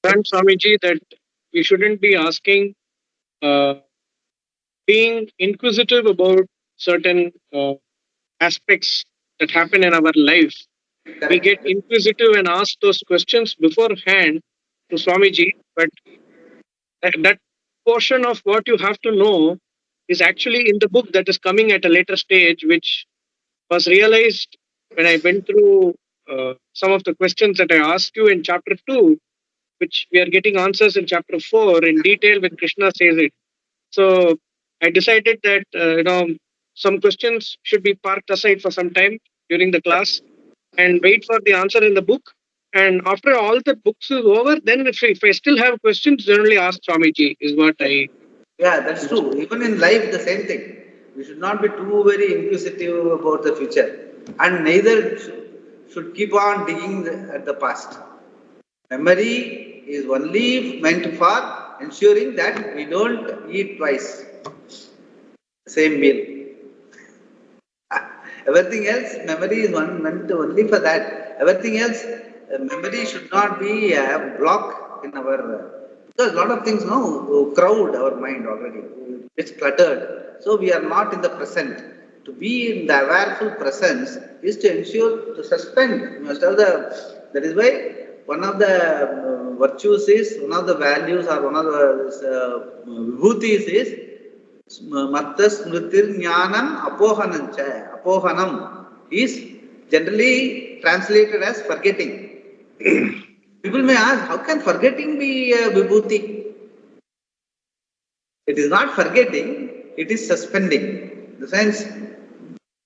And Swamiji, that we shouldn't be asking, uh, being inquisitive about certain aspects that happen in our life. We get Correct. inquisitive and ask those questions beforehand to Swamiji, but that portion of what you have to know is actually in the book that is coming at a later stage, which was realized when I went through some of the questions that I asked you in chapter 2, which we are getting answers in chapter 4 in detail when Krishna says it. So I decided that some questions should be parked aside for some time during the class and wait for the answer in the book. And after all the books is over, then if I still have questions, generally ask Swamiji is what I Yeah, that's true. understood. Even in life, the same thing. We should not be too very inquisitive about the future, and neither should keep on digging at the past. Memory is only meant for ensuring that we don't eat twice the same meal. Everything else, memory is meant only for that. Everything else, memory should not be a block in our. Because a lot of things no crowd our mind already. It's cluttered. So we are not in the present. To be in the awareful presence is to ensure to suspend. You must have the. That is why one of the virtues is one of the values or one of the vibhutis is Matta Smritir Jnanam Apohanancha. Apohanam is generally translated as forgetting. People may ask, how can forgetting be a vibhuti? It is not forgetting, it is suspending. In the sense,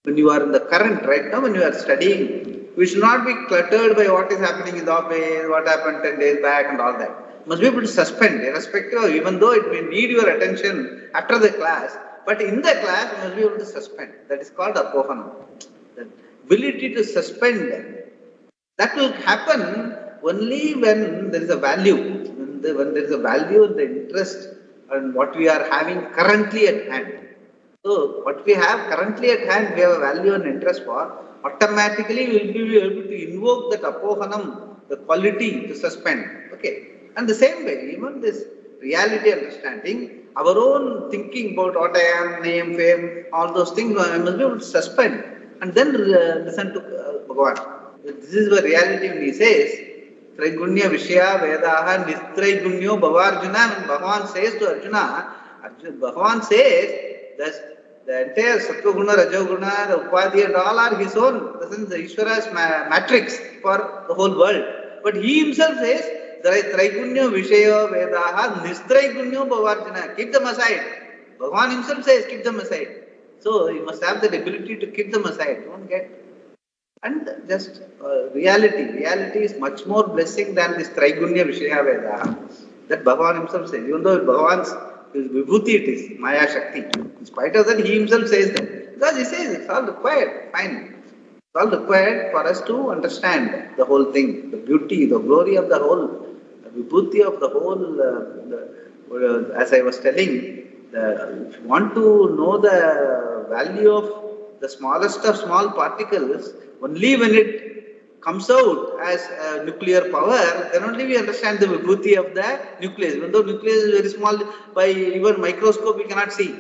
when you are in the current right now, when you are studying, we should not be cluttered by what is happening in the office, what happened 10 days back and all that. You must be able to suspend, irrespective of, even though it may need your attention after the class, but in the class, you must be able to suspend. That is called apohanam. The ability to suspend, that will happen only when there is a value, when there is a value, the interest, and what we are having currently at hand. So, what we have currently at hand, we have a value and interest for, automatically we will be able to invoke that apohanam, the quality to suspend. Okay. And the same way, even this reality understanding, our own thinking about what I am, name, fame, all those things, I must be able to suspend and then listen to Bhagavan. This is the reality when he says, Traigunya Vishya Vedaha Nistraigunyo Bhavarjuna, when Bhagavan says to Arjuna, Bhagavan says that the entire Sattva-guna, Rajoguna, the Upadhi and all are his own, this is the Ishvara's matrix for the whole world. But he himself says, Traigunya Vishya Vedaha Nistraigunyo Bhavarjuna, keep them aside. Bhagavan himself says, keep them aside. So you must have that ability to keep them aside. Don't get. And just reality. Reality is much more blessing than this Traigunya Vishaya Veda. That Bhagavan himself says. Even though Bhagavan's vibhuti it is, Maya Shakti. In spite of that, he himself says that. Because he says it's all required. Fine. It's all required for us to understand the whole thing. The beauty, the glory of the whole, the vibhuti of the whole, as I was telling, if you want to know the value of the smallest of small particles, only when it comes out as nuclear power, then only we understand the vibhuti of the nucleus. Even though nucleus is very small, by even microscope we cannot see.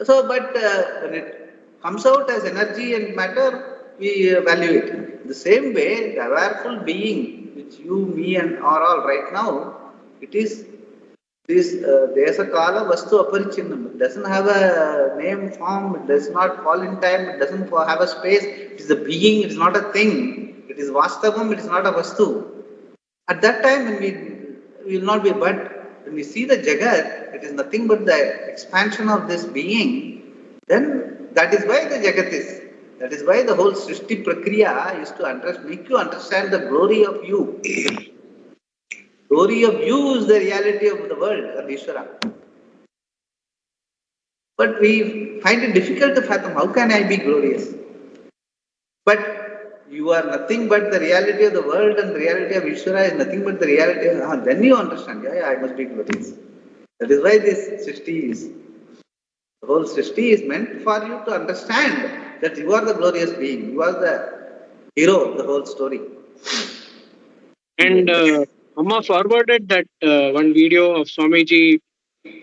So, but when it comes out as energy and matter, we value it. The same way, the awareful being, which you, me, and are all right now, it is this Desa Kala Vastu Aparichinnam. It doesn't have a name, form, it does not fall in time, it doesn't have a space, it is a being, it is not a thing, it is Vastavam, it is not a Vastu. At that time, when we will not be, but when we see the Jagat, it is nothing but the expansion of this being, then that is why the Jagat is. That is why the whole Srishti Prakriya is to make you understand the glory of you. Glory of you is the reality of the world, of Ishvara. But we find it difficult to fathom, how can I be glorious? But you are nothing but the reality of the world, and the reality of Ishvara is nothing but the reality of, then you understand, I must be glorious. That is why this Srishti is. The whole Srishti is meant for you to understand that you are the glorious being, you are the hero of the whole story. And Amma forwarded that one video of Swamiji.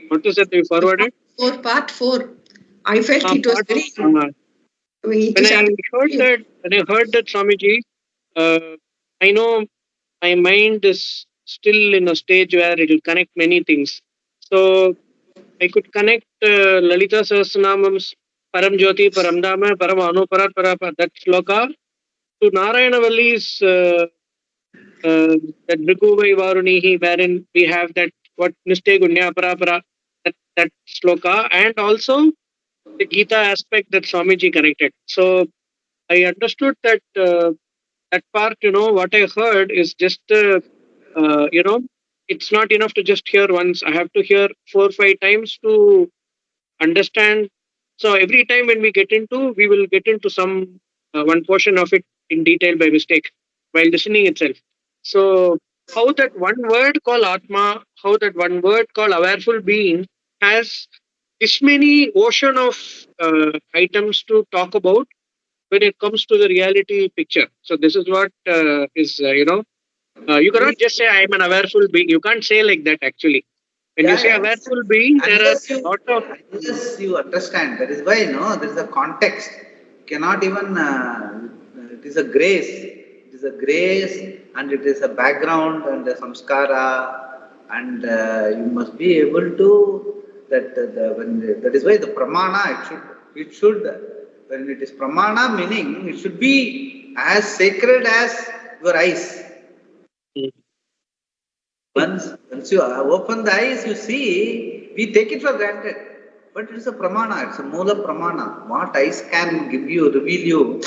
What is that you forwarded? Part 4. I felt it was Part, very. when I heard that Swamiji, I know my mind is still in a stage where it will connect many things. So I could connect Lalita Sahasranamam's Param Jyoti, Param Dhamma, Param Anuparat Parapa, that sloka, to Narayanavali's that Brikuvai Varunihi, wherein we have that what Niste Gunya Parapara, that sloka, and also the Gita aspect that Swamiji connected. So I understood that that part, what I heard is just, it's not enough to just hear once. I have to hear 4 or 5 times to understand. So every time when we will get into some one portion of it in detail by mistake while listening itself. So how that one word called Atma, how that one word called awareful being has this many ocean of items to talk about when it comes to the reality picture. So this is what you cannot just say I am an awareful being. You can't say like that actually. When you say awareful being, there are lot of unless you understand, that is why there is a context. You cannot even. It is a grace. It is a grace, and it is a background and a samskara, and you must be able to that is why the pramana it should when it is pramana meaning it should be as sacred as your eyes. Once you open the eyes, you see, we take it for granted. But it is a pramana, it's a mula pramana. What eyes can give you, reveal you,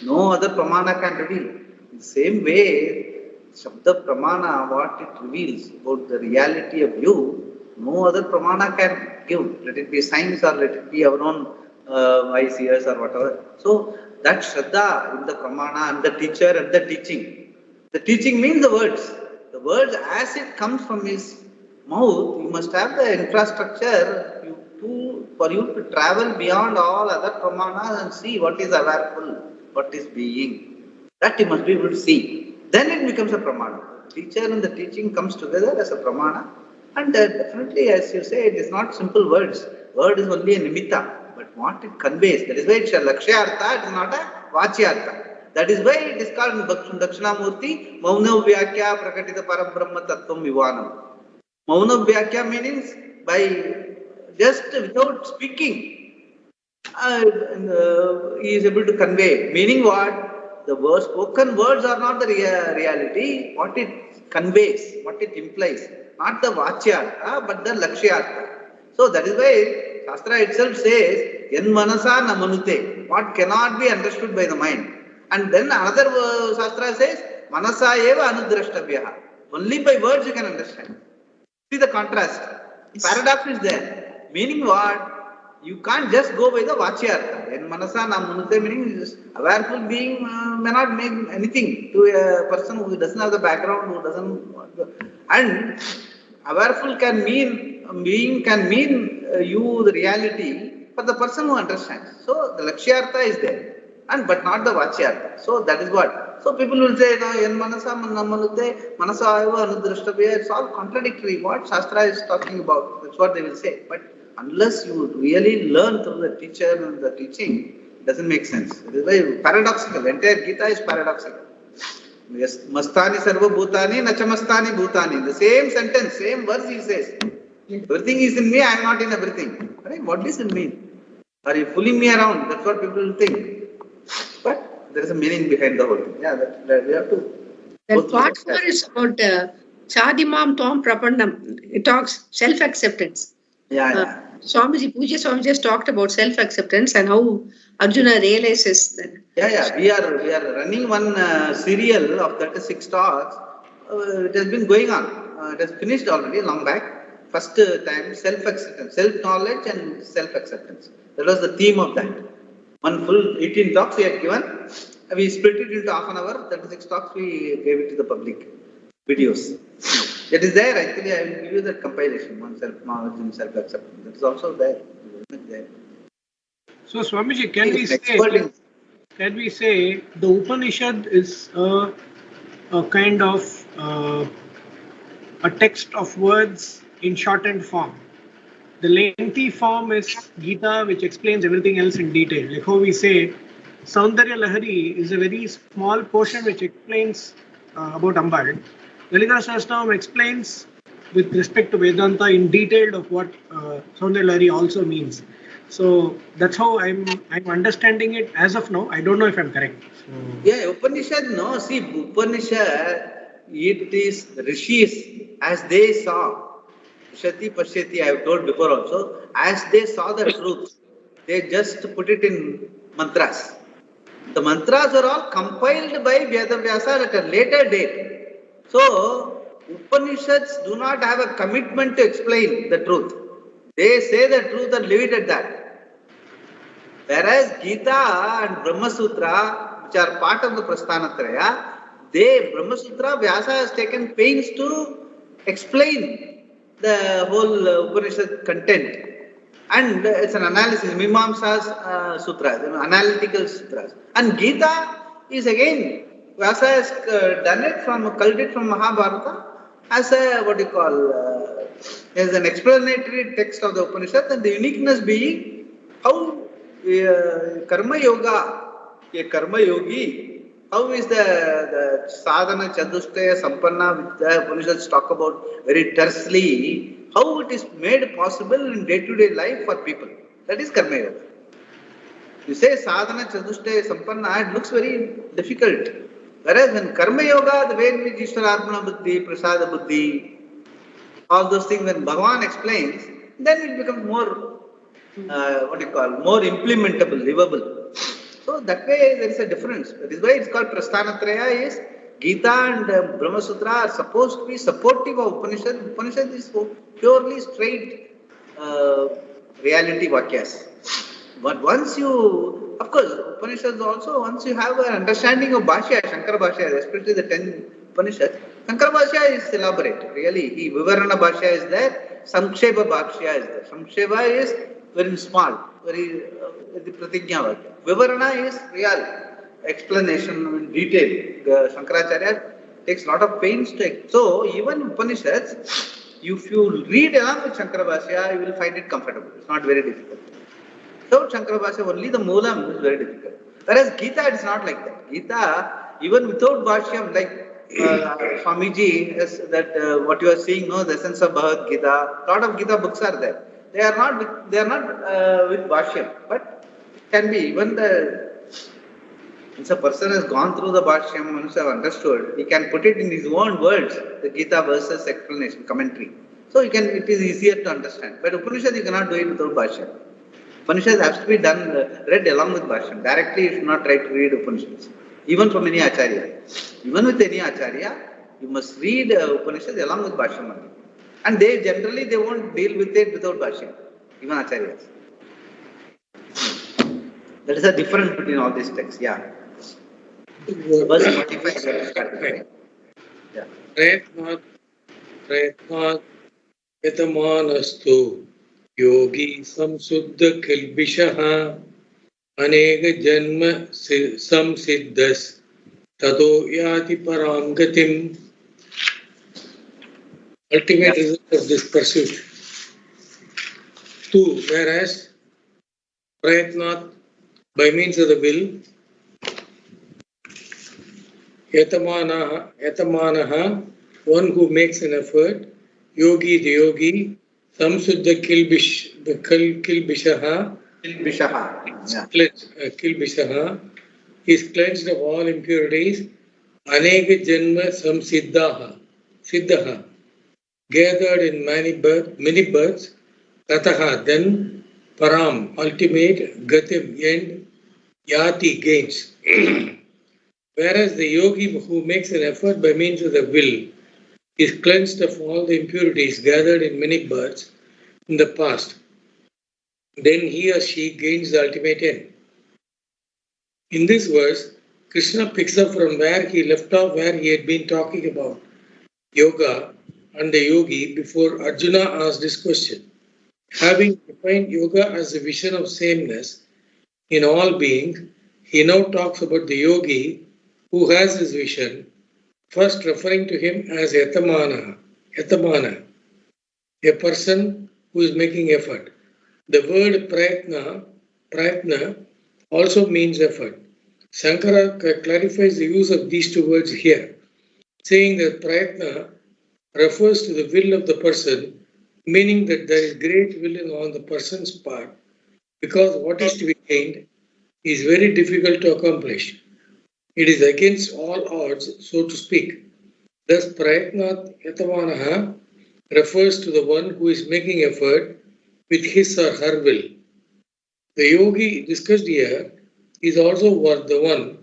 no other pramana can reveal. In the same way, Shabda pramana, what it reveals about the reality of you, no other pramana can give. Let it be science or let it be our own eyes, ears or whatever. So, that Shraddha in the pramana and the teacher and the teaching. The teaching means the words. The words as it comes from his mouth, you must have the infrastructure for you to travel beyond all other pramanas and see what is awareful, what is being. That you must be able to see. Then it becomes a pramana. The teacher and the teaching comes together as a pramana. And definitely, as you say, it is not simple words. Word is only a nimitta. But what it conveys, that is why it's a lakshyartha, it is not a vachyartha. That is why it is called Dakshinamurti, Mauna Vyakya Prakatita Parabrahma Tattvam Vivanam. Mauna Vyakya means by just without speaking, he is able to convey. Meaning what? The spoken words are not the reality, what it conveys, what it implies. Not the Vachyartha, but the Lakshyartha. So that is why Shastra itself says, Yan Manasa Namanute, what cannot be understood by the mind. And then another Shastra says, Manasa eva anudrashtabhyaha. Only by words you can understand. See the contrast. Paradox is there. Meaning what? You can't just go by the Vachyartha. In Manasa Namunute meaning awareful being may not mean anything to a person who doesn't have the background, who doesn't. And awareful can mean, being can mean you the reality for the person who understands. So the Lakshyartha is there. But not the Vachyartha. So that is what. So people will say, Yan Manasa Namanute, Manasa Eva Anudrashtabhya, it's all contradictory. What Shastra is talking about, that's what they will say. But unless you really learn through the teacher and the teaching, it doesn't make sense. It is very paradoxical. Entire Gita is paradoxical. Yes, Mastani Sarva Bhutani, Nachamastani Bhutani. The same sentence, same verse he says. Everything is in me, I am not in everything. Right? What does it mean? Are you fooling me around? That's what people will think. But there is a meaning behind the whole thing. Yeah, that we have to. That part 4 is about Chadimam Tom Prapandam. It talks self-acceptance. Yeah. Swamiji, Puja Swamiji just talked about self-acceptance and how Arjuna realizes that. Yeah. We are running one serial of 36 talks. It has been going on. It has finished already long back. First time self-acceptance, self-knowledge and self-acceptance. That was the theme of that. One full 18 talks we had given. We split it into half an hour. 36 talks we gave it to the public. Videos. It is there. Actually, I will give you that compilation. One self-knowledge and self-acceptance. That is also there. So, Swamiji, can we say the Upanishad is a kind of a text of words in shortened form. The lengthy form is Gita, which explains everything else in detail. Like how we say, Saundarya Lahari is a very small portion which explains about Ambal. Lalita Sahasranam explains with respect to Vedanta in detail of what Saundarya Lahari also means. So that's how I'm understanding it as of now. I don't know if I'm correct. So, yeah, Upanishad, no, see, Upanishad, it is rishis as they saw. Shati Pashyati, I have told before also, as they saw the truth, they just put it in mantras. The mantras are all compiled by Vyasa at a later date. So, Upanishads do not have a commitment to explain the truth. They say the truth and leave it at that. Whereas Gita and Brahma Sutra, which are part of the Prasthanatraya, Brahma Sutra, Vyasa has taken pains to explain the whole Upanishad content. And it's an analysis, Mimamsa's sutras, analytical sutras. And Gita is again, Vyasa has done it culled it from Mahabharata as a, as an explanatory text of the Upanishad, and the uniqueness being how Karma Yoga, a Karma Yogi, how is the sadhana, chatushtaya, sampanna, which the Upanishads talk about very tersely, how it is made possible in day-to-day life for people. That is Karma Yoga. You say sadhana, chatushtaya, sampanna, it looks very difficult. Whereas when Karma Yoga, the way in which Ishwararpana Buddhi, Prasada Buddhi, all those things, when Bhagavan explains, then it becomes more, more implementable, livable. So that way there is a difference. That is why it's called Prasthanatraya is Gita and Brahma Sutra are supposed to be supportive of Upanishad. Upanishad is purely straight reality Vakyas. But once you, of course, Upanishads also, once you have an understanding of Bhashya, Shankara Bhashya, especially the 10 Upanishads, Shankara Bhashya is elaborate, really. Vivarana Bhashya is there, Samkshepa Bhashya is there. Samkshepa is very small, very the Pratignya Vakya. Vivarana is real explanation in detail. Shankaracharya takes a lot of pains to. So, even Upanishads, if you read along with Shankara Bhashya, you will find it comfortable. It's not very difficult. So, Shankara Bhashya, only the Moolam is very difficult. Whereas Gita, it's not like that. Gita, even without Bhashyam, like Swamiji, that what you are seeing, no, the essence of Bhagavad Gita, lot of Gita books are there. They are not with Bhashyam, but can be even once a person has gone through the Bhashyam, once have understood, he can put it in his own words, the Gita verses explanation, commentary. So it is easier to understand. But Upanishad, you cannot do it without Bhashyam. Upanishad has to be read along with Bhashyam. Directly, you should not try to read Upanishads. Even from any Acharya. Even with any Acharya, you must read Upanishad along with Bhashyam. And they won't deal with it without Bhashyam. Even Acharyas. That is the difference between all these texts. Yeah. Verse 45. Yeah. Prayatnat yatamanastu yogi samsuddha kilbishaha anega janma samsiddhas tato yati param gatim. Ultimate result of this pursuit. 2. Whereas Prayatnat, by means of the will, Yatamanaha, one who makes an effort, Yogi, the yogi, Samsuddha Kilbishaha, Kilbishaha, is cleansed of all impurities, Aneka Janma Siddhaha, gathered in many births, Tataha, then Param, ultimate, Gatim, end, Yati, gains. Whereas the yogi who makes an effort by means of the will is cleansed of all the impurities gathered in many births in the past, then he or she gains the ultimate end. In this verse, Krishna picks up from where he left off, where he had been talking about yoga and the yogi before Arjuna asked this question. Having defined yoga as a vision of sameness in all beings, he now talks about the yogi who has his vision, first referring to him as Yatamana, yatamana, a person who is making effort. The word prayatna also means effort. Shankara clarifies the use of these two words here, saying that prayatna refers to the will of the person, meaning that there is great will on the person's part, because what is to be gained is very difficult to accomplish. It is against all odds, so to speak. Thus, prayatnat yatamanaha refers to the one who is making effort with his or her will. The yogi discussed here is also the one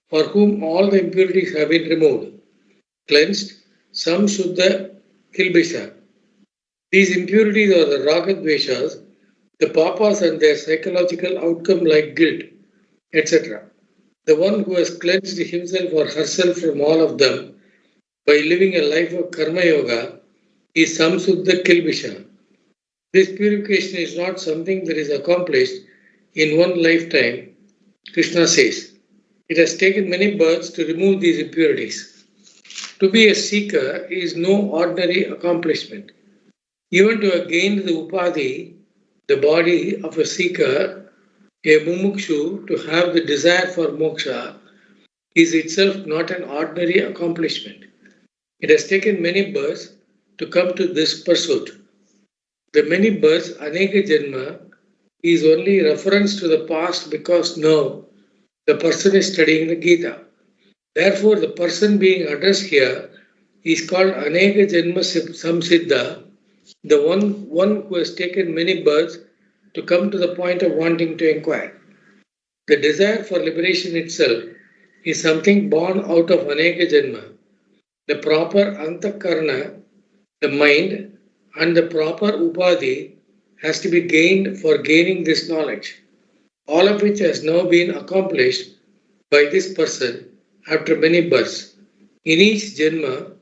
for whom all the impurities have been removed, cleansed, some Shuddha Kilbisha. These impurities are the ragadveshas, the papas and their psychological outcome like guilt, etc. The one who has cleansed himself or herself from all of them by living a life of karma yoga is samsuddha kilbisha. This purification is not something that is accomplished in one lifetime, Krishna says. It has taken many births to remove these impurities. To be a seeker is no ordinary accomplishment. Even to have gained the upadhi, the body of a seeker, a mumukshu, to have the desire for moksha, is itself not an ordinary accomplishment. It has taken many births to come to this pursuit. The many births, aneka janma, is only reference to the past because now the person is studying the Gita. Therefore, the person being addressed here is called aneka janma samsiddha, the one who has taken many births to come to the point of wanting to inquire. The desire for liberation itself is something born out of aneka janma. The proper antakarna, the mind, and the proper upadhi has to be gained for gaining this knowledge, all of which has now been accomplished by this person after many births. In each janma,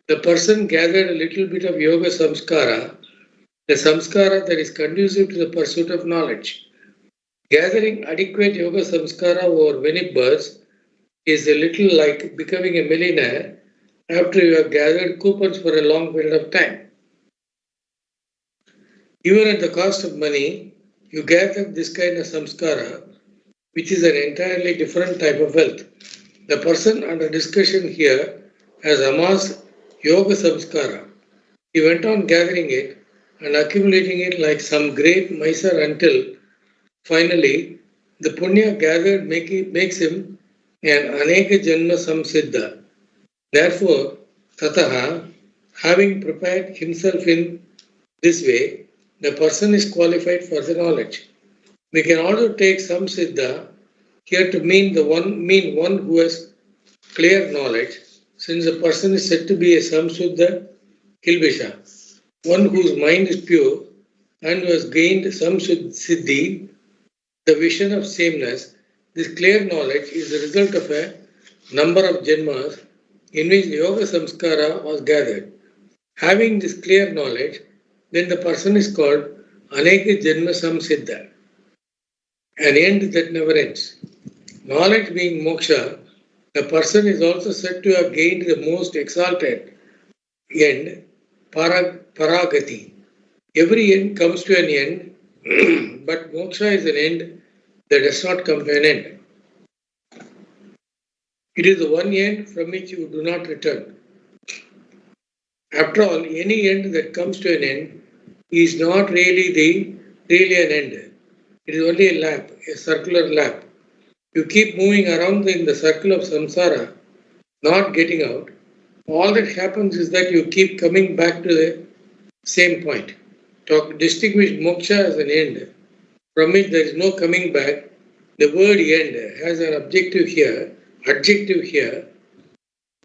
the person gathered a little bit of yoga samskara, the samskara that is conducive to the pursuit of knowledge. Gathering adequate yoga samskara over many births is a little like becoming a millionaire after you have gathered coupons for a long period of time. Even at the cost of money, you gather this kind of samskara, which is an entirely different type of wealth. The person under discussion here has amassed yoga samskara. He went on gathering it and accumulating it like some great miser until finally the punya gathered makes him an aneka janma samsiddha. Therefore, tataha, having prepared himself in this way, the person is qualified for the knowledge. We can also take samsiddha here to mean one who has clear knowledge, since the person is said to be a samsuddha kilbisha, one whose mind is pure and who has gained some siddhi, the vision of sameness. This clear knowledge is the result of a number of janmas in which yoga samskara was gathered. Having this clear knowledge, then the person is called aneka janma samsiddha, an end that never ends. Knowledge being moksha, the person is also said to have gained the most exalted end, paragati. Every end comes to an end, but moksha is an end that does not come to an end. It is the one end from which you do not return. After all, any end that comes to an end is not really an end. It is only a lap, a circular lap. You keep moving around in the circle of samsara, not getting out. All that happens is that you keep coming back to the same point. To distinguish moksha as an end, from which there is no coming back, the word end has an adjective here,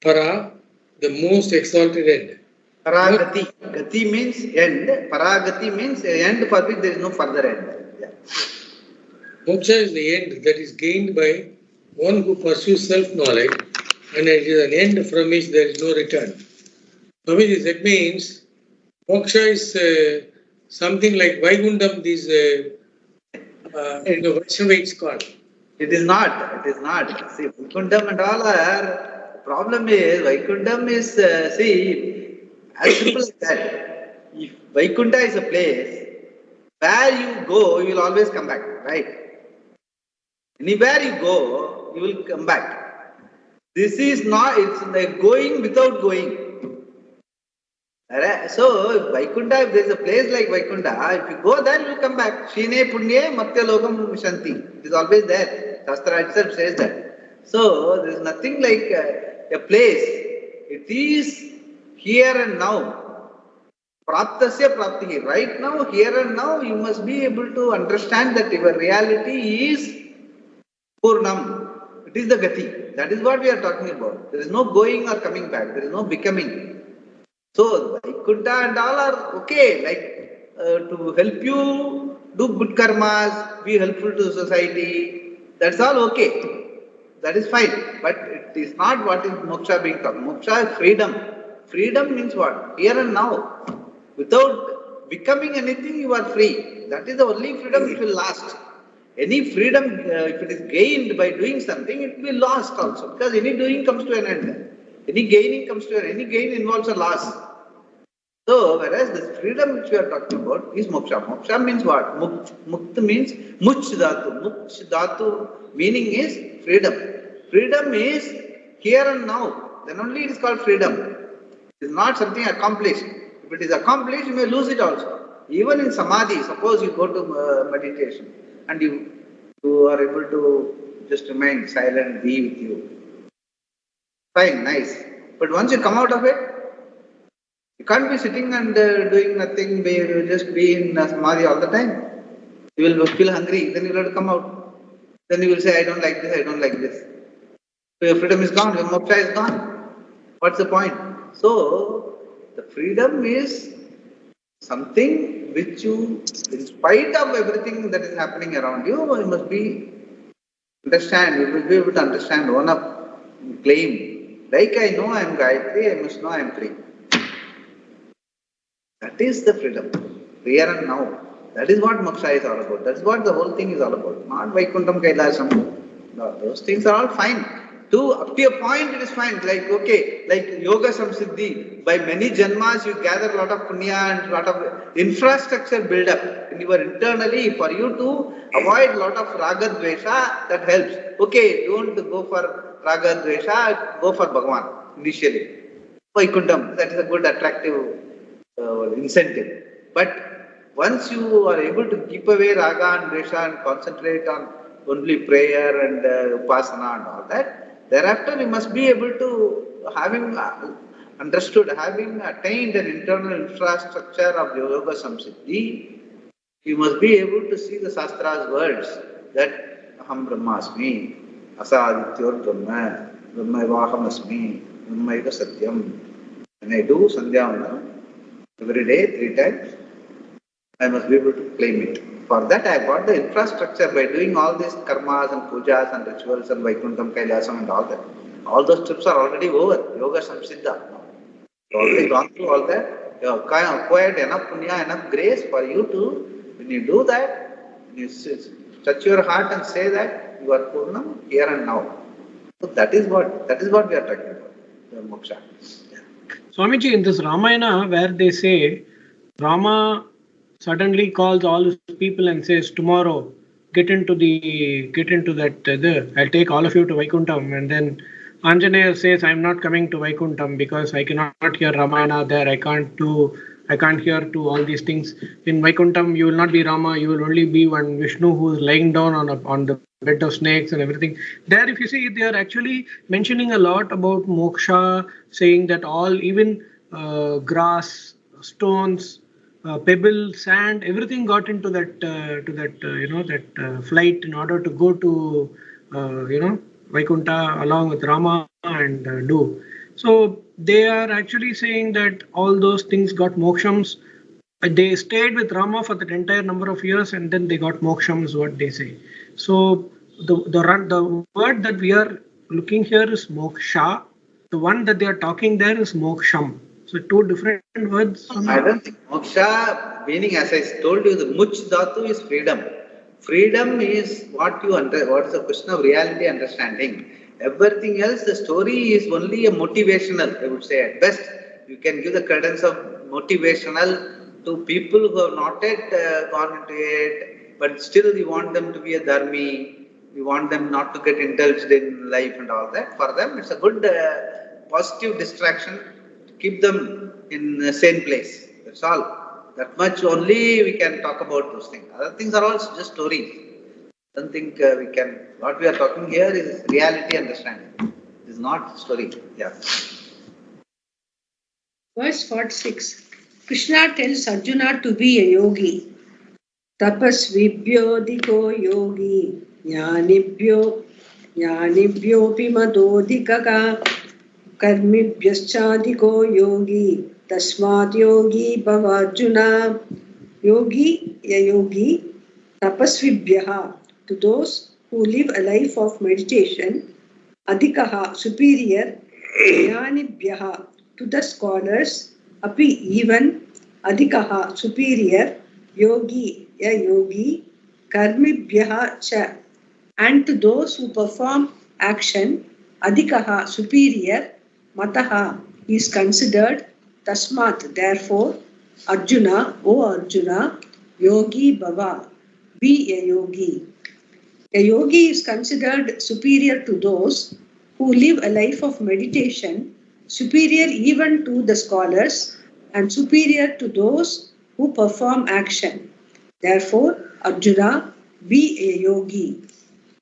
para, the most exalted end. Paragati. Gati means end. Paragati means end for which there is no further end. Yeah. Moksha is the end that is gained by one who pursues self-knowledge, and it is an end from which there is no return. That means moksha is something like Vaikundam, these Vaishnavites called. It is not. See, Vaikundam and all are, problem is, Vaikundam is, As simple as that. If Vaikuntha is a place, where you go, you will always come back, right? Anywhere you go, you will come back. This is not, it's like going without going. So, Vaikuntha, if there is a place like Vaikuntha, if you go there, you will come back. Shine punye matya logam shanti. It is always there. Shastra itself says that. So, there is nothing like a place. It is here and now. Praptasya praptihi. Right now, here and now, you must be able to understand that your reality is Purnam. It is the Gati. That is what we are talking about. There is no going or coming back. There is no becoming. So, Vaikuntha and all are okay, like to help you do good karmas, be helpful to society. That's all okay. That is fine. But it is not what is moksha being talked. Moksha is freedom. Freedom means what? Here and now. Without becoming anything, you are free. That is the only freedom which will last. Any freedom, if it is gained by doing something, it will be lost also. Because any doing comes to an end. Any gaining comes to an end. Any gain involves a loss. So, whereas this freedom which we are talking about is moksha. Moksha means what? Mukta means much dhatu. Much dhatu meaning is freedom. Freedom is here and now. Then only it is called freedom. It is not something accomplished. If it is accomplished, you may lose it also. Even in samadhi, suppose you go to meditation and you are able to just remain silent, be with you. Fine, nice. But once you come out of it, you can't be sitting and doing nothing, you just be in samadhi all the time. You will feel hungry, then you will have to come out. Then you will say, I don't like this, I don't like this. So your freedom is gone, your moksha is gone. What's the point? So, the freedom is something which you, in spite of everything that is happening around you, you must be understand, you will be able to understand, own up, claim. Like I know I am Gayatri, I must know I am free. That is the freedom, here and now. That is what moksha is all about. That is what the whole thing is all about. Not Vaikuntham, Kailasam. No, those things are all fine. Up to a point it is fine. Like, okay, like yoga samsiddhi. By many janmas you gather a lot of punya and a lot of infrastructure build up. And you are internally, for you to avoid a lot of raga dvesha, that helps. Okay, don't go for raga dvesha, go for Bhagavan initially. Vaikuntham, that is a good attractive incentive. But once you are able to keep away raga and dvesha and concentrate on only prayer and upasana and all that, thereafter you must be able to, having understood, having attained an internal infrastructure of yoga samsiddhi, you must be able to see the Shastra's words that Aham Brahmasmi, Asadityor Brahma, Brahmavaham Asmi, Brahmaiva Satyam. When I do Sandhyavana every day, 3 times, I must be able to claim it. For that, I got the infrastructure by doing all these karmas and pujas and rituals and Vaikuntham, Kailasam and all that. All those trips are already over. Yoga Samsiddha. You have already gone through all that. You have acquired enough punya, enough grace for you to, when you do that, you touch your heart and say that you are Purnam here and now. So that is what we are talking about. The moksha. Swamiji, in this Ramayana where they say Rama suddenly calls all his people and says, tomorrow get into that I'll take all of you to Vaikuntham, and then Anjaneya says, I'm not coming to Vaikuntham because I cannot hear Ramayana there, I can't hear to all these things. In Vaikuntham you will not be Rama, you will only be one Vishnu who is lying down on the bed of snakes and everything. There, if you see, they are actually mentioning a lot about moksha, saying that all, even grass, stones, pebble, sand, everything got into that flight in order to go to Vaikuntha along with Rama and do. So they are actually saying that all those things got mokshams. They stayed with Rama for that entire number of years and then they got mokshams, what they say. So the word that we are looking here is moksha. The one that they are talking there is moksham. So 2 different words. I don't think moksha meaning, as I told you, the much dhatu is freedom. Freedom is what is the question of reality understanding. Everything else, the story is only a motivational, I would say at best. you can give the credence of motivational to people who have not yet gone into it, but still we want them to be a dharmi. We want them not to get indulged in life and all that. For them, it's a good positive distraction to keep them in the same place. That's all. That much only we can talk about those things. Other things are all just stories. I don't think we can. What we are talking here is reality understanding. It is not story. Yeah. Verse 46. Krishna tells Arjuna to be a yogi. Tapasvibhyo diko yogi. Jnanibhyo pimadodikaka. Karmibhyaschadiko yogi. Tasmat yogi bhavarjuna. Yogi, a yogi. Tapasvibhyaha, to those who live a life of meditation. Adhikaha, superior. Jnanibhyaha, to the scholars. Api, even. Adhikaha, superior. Yogi, a yogi. Karmibhyaha cha, and to those who perform action. Adhikaha, superior. Mataha, is considered. Tasmat, therefore. Arjuna, O Arjuna. Yogi bhava, be a yogi. A yogi is considered superior to those who live a life of meditation, superior even to the scholars, and superior to those who perform action. Therefore, Arjuna, be a yogi.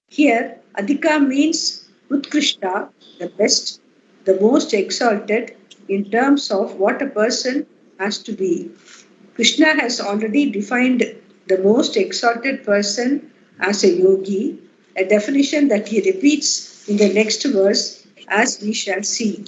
Here, Adhika means Utkrishta, the best, the most exalted in terms of what a person has to be. Krishna has already defined the most exalted person as a yogi, a definition that he repeats in the next verse, as we shall see.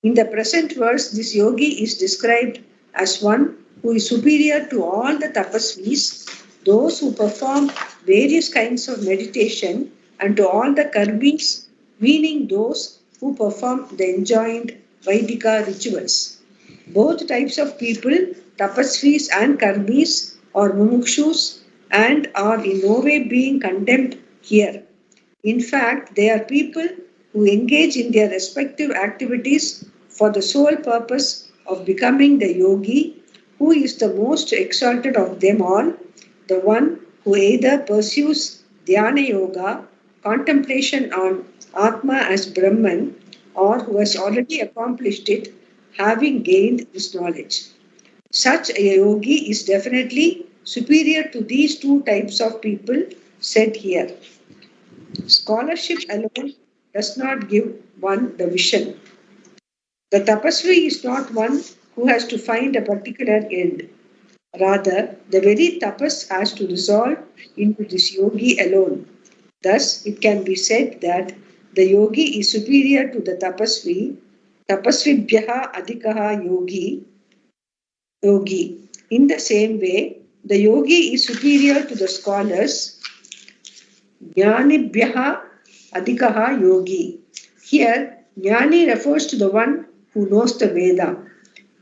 In the present verse, this yogi is described as one who is superior to all the tapasvis, those who perform various kinds of meditation, and to all the karmis, meaning those who perform the enjoined Vaidika rituals. Both types of people, tapasvis and karmis, are mumukshus and are in no way being condemned here. In fact, they are people who engage in their respective activities for the sole purpose of becoming the yogi, who is the most exalted of them all, the one who either pursues dhyana yoga, contemplation on Atma as Brahman, or who has already accomplished it, having gained this knowledge. Such a yogi is definitely superior to these two types of people said here. Scholarship alone does not give one the vision. The tapasvi is not one who has to find a particular end. Rather, the very tapas has to resolve into this yogi alone. Thus, it can be said that the yogi is superior to the tapasvi, tapasvibhyaha adhikaha yogi. In the same way, the yogi is superior to the scholars, jnanibhyaha adhikaha yogi. Here, jnani refers to the one who knows the Veda.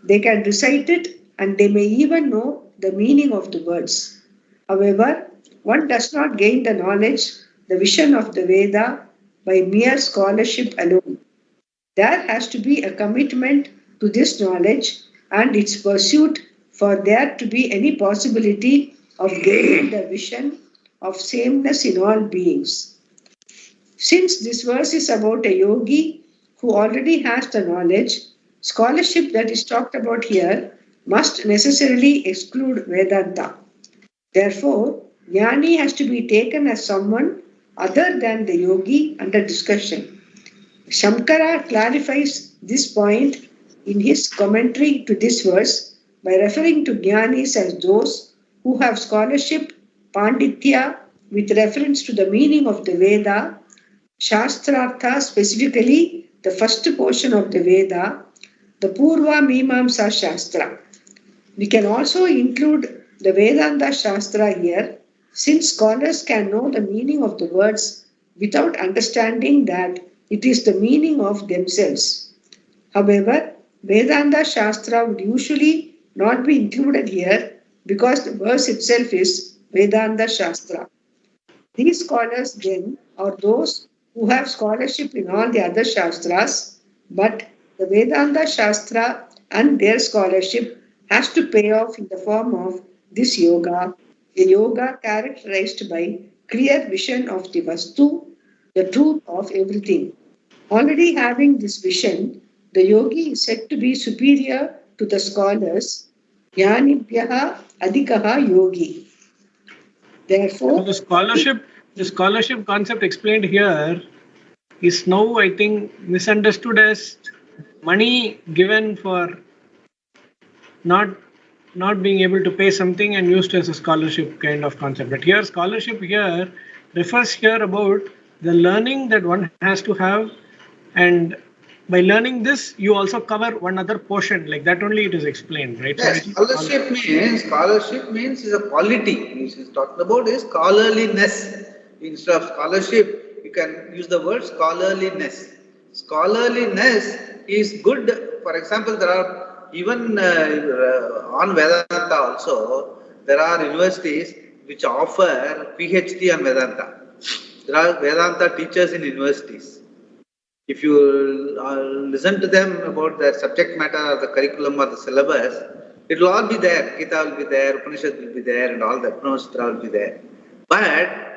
They can recite it and they may even know the meaning of the words. However, one does not gain the knowledge, the vision of the Veda by mere scholarship alone. There has to be a commitment to this knowledge and its pursuit for there to be any possibility of gaining the vision of sameness in all beings. Since this verse is about a yogi who already has the knowledge, scholarship that is talked about here must necessarily exclude Vedanta. Therefore, jnani has to be taken as someone other than the yogi under discussion. Shankara clarifies this point in his commentary to this verse by referring to jnanis as those who have scholarship, panditya, with reference to the meaning of the Veda, Shastrartha, specifically the first portion of the Veda, the Purva Mimamsa Shastra. We can also include the Vedanta Shastra here, since scholars can know the meaning of the words without understanding that it is the meaning of themselves. However, Vedanta Shastra would usually not be included here because the verse itself is Vedanta Shastra. These scholars then are those who have scholarship in all the other Shastras, but the Vedanta Shastra and their scholarship has to pay off in the form of this yoga, a yoga characterized by clear vision of the Vastu, the truth of everything. Already having this vision, the yogi is said to be superior to the scholars, Jnanibhyaha Adhikaha Yogi. So Therefore, the scholarship concept explained here is now, I think, misunderstood as money given for not not being able to pay something and used as a scholarship kind of concept. But here, scholarship here refers here about the learning that one has to have, and by learning this, you also cover one other portion. Like that only it is explained, right? Yes, scholarship means is a quality. Which is talking about is scholarliness. Instead of scholarship, you can use the word scholarliness. Scholarliness is good. For example, there are even on Vedanta also, there are universities which offer PhD on Vedanta. There are Vedanta teachers in universities. If you listen to them about their subject matter or the curriculum or the syllabus, it will all be there. Gita will be there, Upanishad will be there, and all the Brahmasutra will be there. But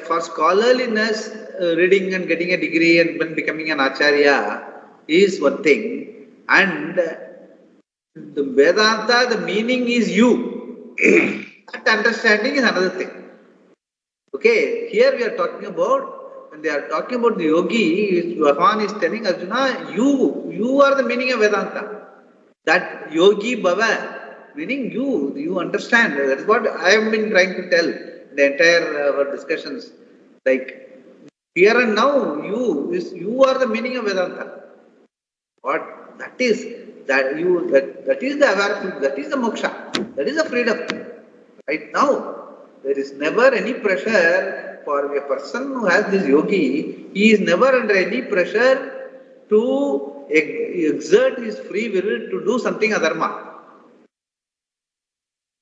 for scholarliness, reading and getting a degree and then becoming an acharya is one thing, and the Vedanta, the meaning is you. That understanding is another thing. Okay, here we are talking about, when they are talking about the yogi, Bhagavan is telling Arjuna, you are the meaning of Vedanta. That yogi bhava, meaning you understand. That is what I have been trying to tell the entire our discussions. Like here and now, you are the meaning of Vedanta. What that is, that is the awareness, that is the moksha, that is the freedom. Right now, there is never any pressure for a person who has this yogi. He is never under any pressure to exert his free will to do something adharma.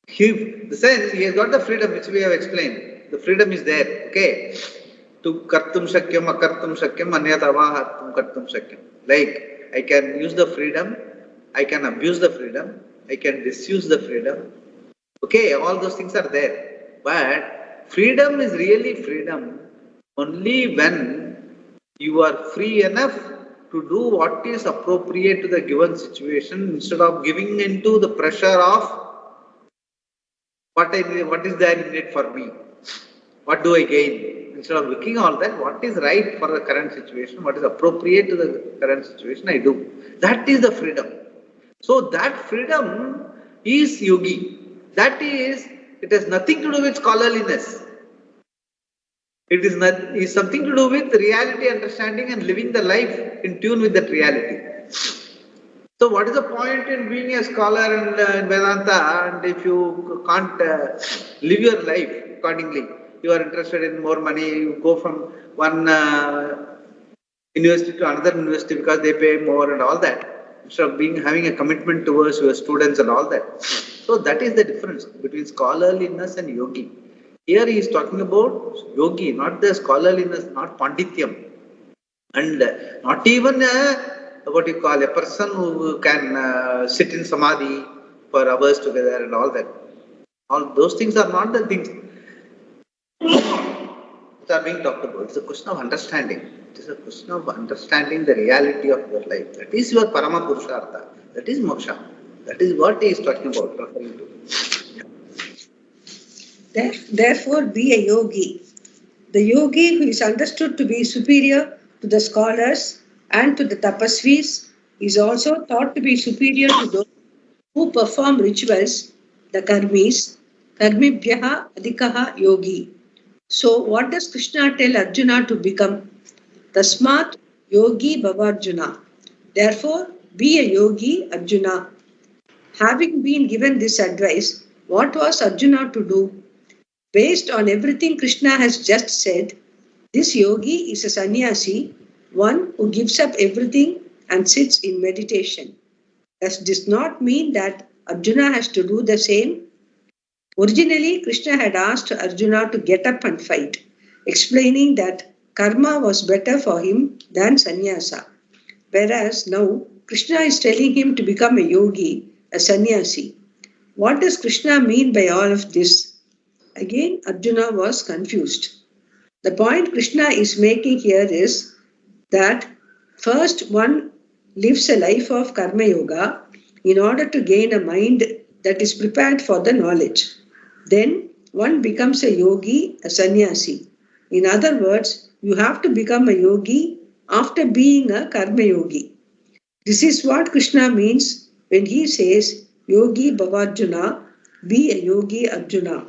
The sense he has got the freedom which we have explained. The freedom is there. Okay. To kartum shakyam, akartum shakyam, anyatava hartum kartum shakyam. Like I can use the freedom, I can abuse the freedom, I can disuse the freedom. Okay, all those things are there. But freedom is really freedom only when you are free enough to do what is appropriate to the given situation instead of giving into the pressure of what is there in it for me? What do I gain? Instead of looking all that, what is right for the current situation, what is appropriate to the current situation, I do. That is the freedom. So that freedom is yogi. That is, it has nothing to do with scholarliness. It is something to do with reality understanding and living the life in tune with that reality. So what is the point in being a scholar in Vedanta, and if you can't live your life accordingly, you are interested in more money, you go from one university to another university because they pay more and all that, instead of having a commitment towards your students and all that. So that is the difference between scholarliness and yogi. Here he is talking about yogi, not the scholarliness, not pandityam, and not even what you call a person who can sit in samadhi for hours together and all that. All those things are not the things that are being talked about. It's a question of understanding. It is a question of understanding the reality of your life. That is your parama purushartha. That is moksha. That is what he is talking about, referring to. Therefore, be a yogi. The yogi who is understood to be superior to the scholars and to the tapasvis is also thought to be superior to those who perform rituals, the karmis, karmibhyaha adhikaha yogi. So, what does Krishna tell Arjuna to become? Tasmat yogi bhavarjuna. Therefore, be a yogi, Arjuna. Having been given this advice, what was Arjuna to do? Based on everything Krishna has just said, this yogi is a sannyasi, one who gives up everything and sits in meditation. Does this not mean that Arjuna has to do the same? Originally, Krishna had asked Arjuna to get up and fight, explaining that karma was better for him than sannyasa. Whereas now, Krishna is telling him to become a yogi, a sannyasi. What does Krishna mean by all of this? Again, Arjuna was confused. The point Krishna is making here is that first one lives a life of karma yoga in order to gain a mind that is prepared for the knowledge. Then one becomes a yogi, a sannyasi. In other words, you have to become a yogi after being a karma yogi. This is what Krishna means when he says, Yogi Bhavarjuna, be a yogi Arjuna.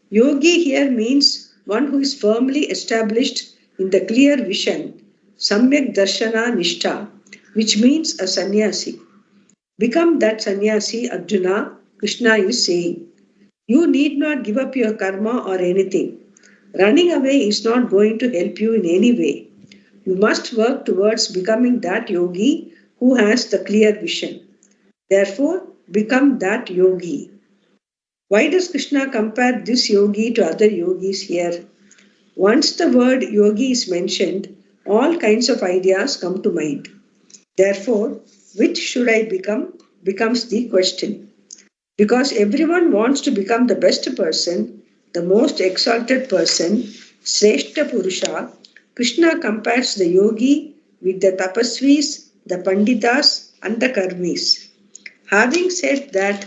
Yogi here means one who is firmly established in the clear vision, Samyak Darshana Nishtha, which means a sannyasi. Become that sannyasi, Arjuna, Krishna is saying. You need not give up your karma or anything. Running away is not going to help you in any way. You must work towards becoming that yogi who has the clear vision. Therefore, become that yogi. Why does Krishna compare this yogi to other yogis here? Once the word yogi is mentioned, all kinds of ideas come to mind. Therefore, which should I become becomes the question. Because everyone wants to become the best person, the most exalted person, Sreshta Purusha, Krishna compares the yogi with the tapasvis, the panditas and the karmis. Having said that,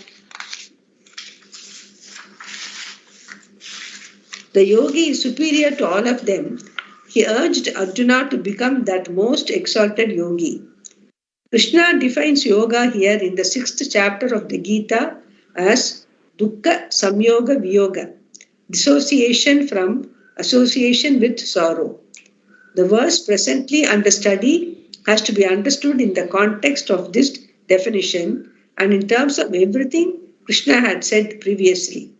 the yogi is superior to all of them, he urged Arjuna to become that most exalted yogi. Krishna defines yoga here in the 6th chapter of the Gita as dukkha samyoga viyoga, dissociation from association with sorrow. The verse presently under study has to be understood in the context of this definition and in terms of everything Krishna had said previously.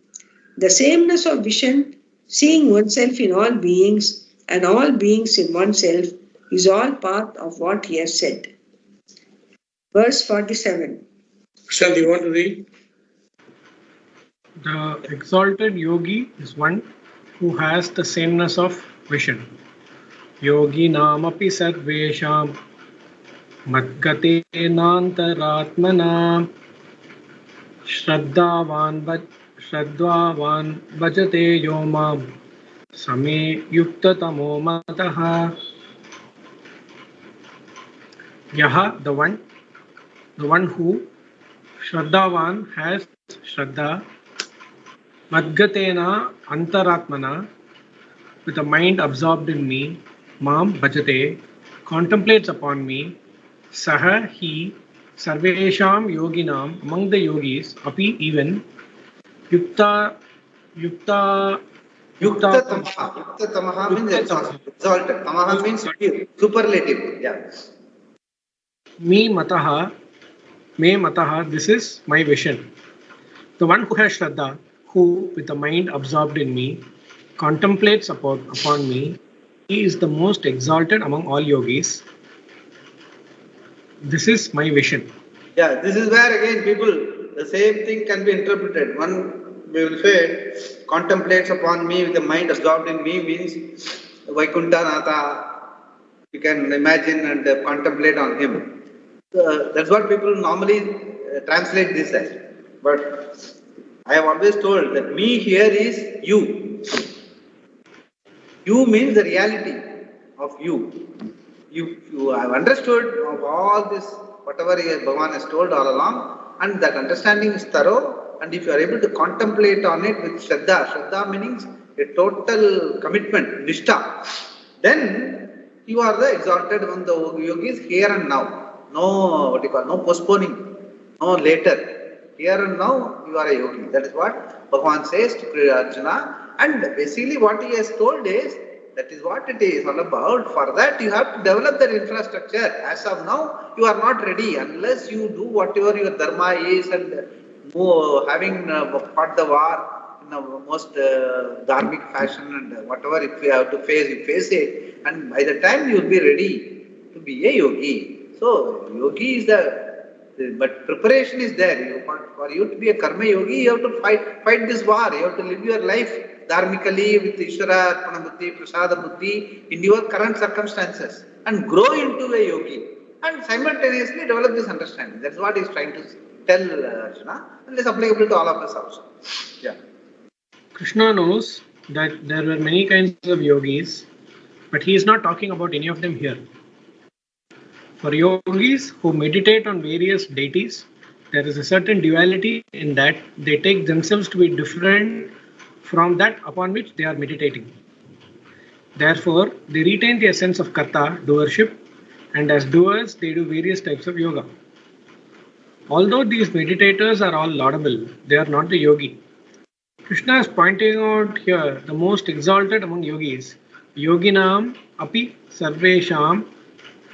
The sameness of vision, seeing oneself in all beings and all beings in oneself, is all part of what he has said. Verse 47. Shall you want to read? The exalted yogi is one who has the sameness of vision. Yogi namapi sarvesham madgate nantaratmana shraddhavan bhajate yomam same yuktatamo mataha. Yaha, the one who Shraddhavan has Shraddha, Madgatena Antaratmana, with a mind absorbed in me, Mam Bhajate, contemplates upon me, Saha, he, Sarvesham Yoginam, among the yogis, Api, even, Yukta Yukta Tamaha means exalted. Tamaha means superlative. Yeah. Me Mataha, this is my vision. The one who has Shraddha, who, with a mind absorbed in me, contemplates upon me, he is the most exalted among all yogis. This is my vision. Yeah, this is where again people, the same thing can be interpreted. One will say, contemplates upon me with the mind absorbed in me means Vaikuntha Natha. You can imagine and contemplate on him. That's what people normally translate this as. But I have always told that me here is you. You means the reality of you. You have understood of all this, whatever Bhagavan has told all along, and that understanding is thorough. And if you are able to contemplate on it with Shraddha meaning a total commitment, Nishtha, then you are the exalted among the yogis here and now. No, no postponing, no later. Here and now, you are a yogi. That is what Bhagavan says to Arjuna. And basically what he has told is, that is what it is all about. For that, you have to develop that infrastructure. As of now, you are not ready unless you do whatever your dharma is and having fought the war in the most dharmic fashion and whatever if you have to face, you face it. And by the time you will be ready to be a yogi. So, yogi is but preparation is there. For you to be a karma yogi, you have to fight this war. You have to live your life dharmically with Ishvara, Arpana Buddhi, Prasada Buddhi in your current circumstances and grow into a yogi. and simultaneously develop this understanding. That's what he's trying to tell Arjuna, and it's applicable to all of us also. Yeah. Krishna knows that there were many kinds of yogis, but he is not talking about any of them here. For yogis who meditate on various deities, there is a certain duality in that they take themselves to be different from that upon which they are meditating. Therefore, they retain their sense of karta, doership, and as doers, they do various types of yoga. Although these meditators are all laudable, they are not the yogi. Krishna is pointing out here the most exalted among yogis, yoginam api sarvesham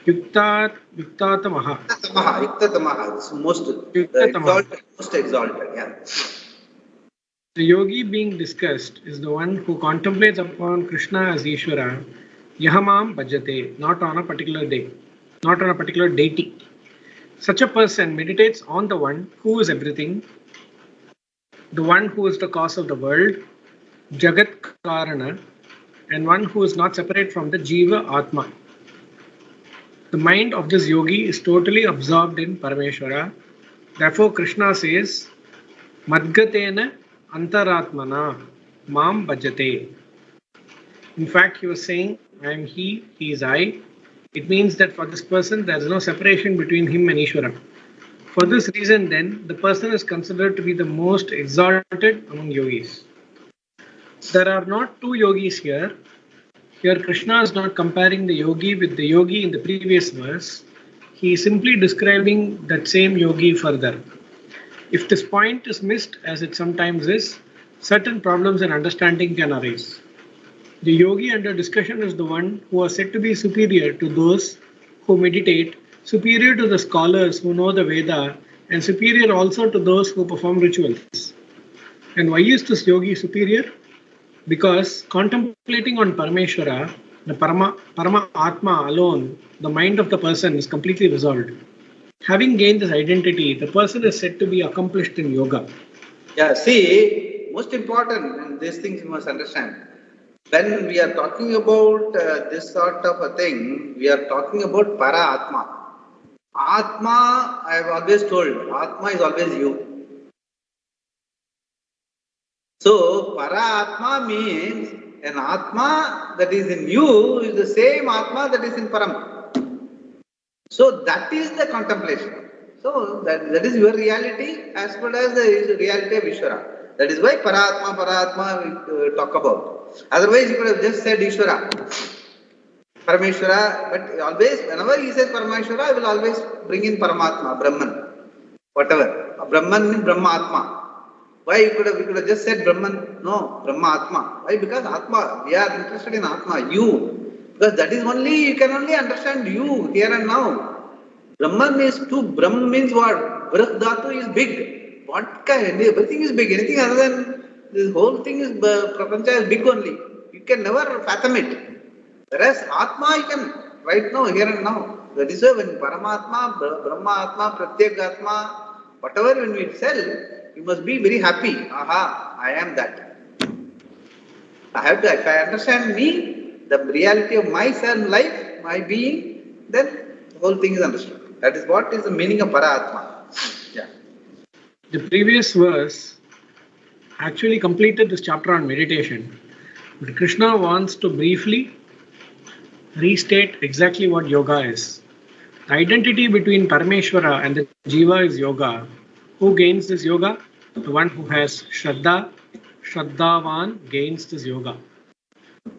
yuktatamaha. Yuktatamaha, it's most exalted, yeah. The yogi being discussed is the one who contemplates upon Krishna as Ishvara, yahamam bhajate, not on a particular day, not on a particular deity. Such a person meditates on the one who is everything, the one who is the cause of the world, Jagat Karana, and one who is not separate from the Jiva Atma. The mind of this yogi is totally absorbed in Parameshwara. Therefore, Krishna says, Madgatena Antaratmana Mam Bhajate. In fact, he was saying, I am he is I. It means that for this person, there is no separation between him and Ishvara. For this reason, then, the person is considered to be the most exalted among yogis. There are not two yogis here. Here, Krishna is not comparing the yogi with the yogi in the previous verse. He is simply describing that same yogi further. If this point is missed, as it sometimes is, certain problems in understanding can arise. The yogi under discussion is the one who are said to be superior to those who meditate, superior to the scholars who know the Veda, and superior also to those who perform rituals. And why is this yogi superior? Because contemplating on Parameshwara, the Parama Atma alone, the mind of the person is completely resolved. Having gained this identity, the person is said to be accomplished in yoga. Yeah, see, most important, and these things you must understand. When we are talking about this sort of a thing, we are talking about Para Atma. Atma, I have always told, Atma is always you. So, Para Atma means an Atma that is in you is the same Atma that is in Param. So, that is the contemplation. So, that is your reality as well as the reality of Ishvara. That is why Paratma we talk about. Otherwise, you could have just said Ishvara, Parameshwara, but always, whenever he says Parameshwara, I will always bring in Paramatma, Brahman, whatever. Brahman means Brahmatma. Why we could have just said Brahman? No, Brahmatma. Why? Because Atma, we are interested in Atma, you. Because that is only, you can only understand you here and now. Brahman means two. Brahman means what? Brah Dhatu is big. What kind? Everything is big. Anything other than this whole thing is, Prapancha is big only. You can never fathom it. Whereas Atma you can right now, here and now. That is why when Paramatma, Brahma Atma, Pratyek Atma, whatever when we tell, you must be very happy. Aha, I am that. I have to, if I understand me, the reality of myself, life, my being, then the whole thing is understood. That is what is the meaning of Paratma. Yeah. The previous verse actually completed this chapter on meditation. But Krishna wants to briefly restate exactly what yoga is. The identity between Parameshwara and the Jiva is yoga. Who gains this yoga? The one who has Shraddha. Shraddhavan gains this yoga.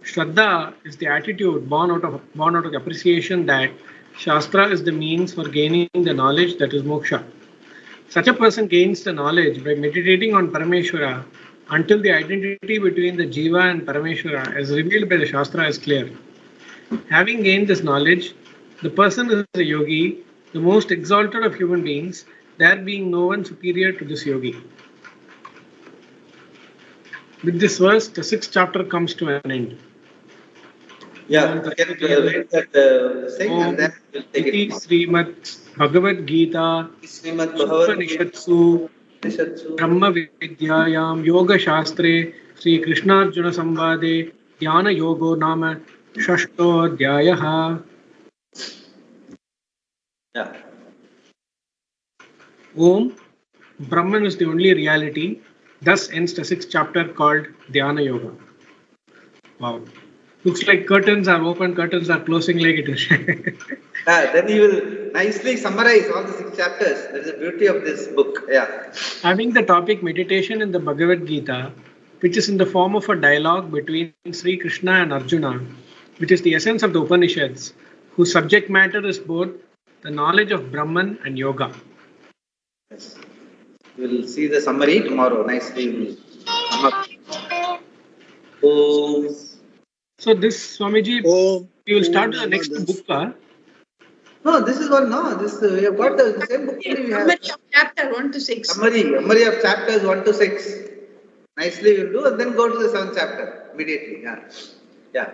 Shraddha is the attitude born out of the appreciation that Shastra is the means for gaining the knowledge that is moksha. Such a person gains the knowledge by meditating on Parameshwara until the identity between the Jiva and Parameshwara as revealed by the Shastra is clear. Having gained this knowledge, the person is a yogi, the most exalted of human beings, there being no one superior to this yogi. With this verse, the 6th chapter comes to an end. Yeah, we can read that thing and then we'll take it. Srimad Bhagavad Gita, Srimad Bhagavad Gita, Upanishatsu, Brahma Vidyayam, Yoga Shastre, Sri Krishna Arjuna Samvade, Dhyana Yogo Nama, Shashto Dhyayaha. Yeah. Om, Brahman is the only reality. Thus ends the 6th chapter called Dhyana Yoga. Wow. Looks like curtains are open, curtains are closing like it is. Then you will nicely summarize all the 6 chapters. That is the beauty of this book. Yeah. Having the topic meditation in the Bhagavad Gita, which is in the form of a dialogue between Sri Krishna and Arjuna, which is the essence of the Upanishads, whose subject matter is both the knowledge of Brahman and yoga. Yes. We will see the summary tomorrow. Nicely we will sum up. Om. So this, Swamiji, we will start with the next book. No, this is one. No, this we have got the same book. We have Summary of chapter 1 to 6. summary of chapters 1 to 6. Nicely we'll do, and then go to the 7th chapter immediately. Yeah. Yeah.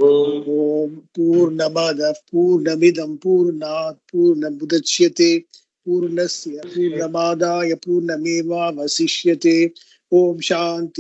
Om Purnamada Purnamidam Purnat Purnamudachyate Purnasya Purnamadaya Purnameva Vasishyate Om Shanti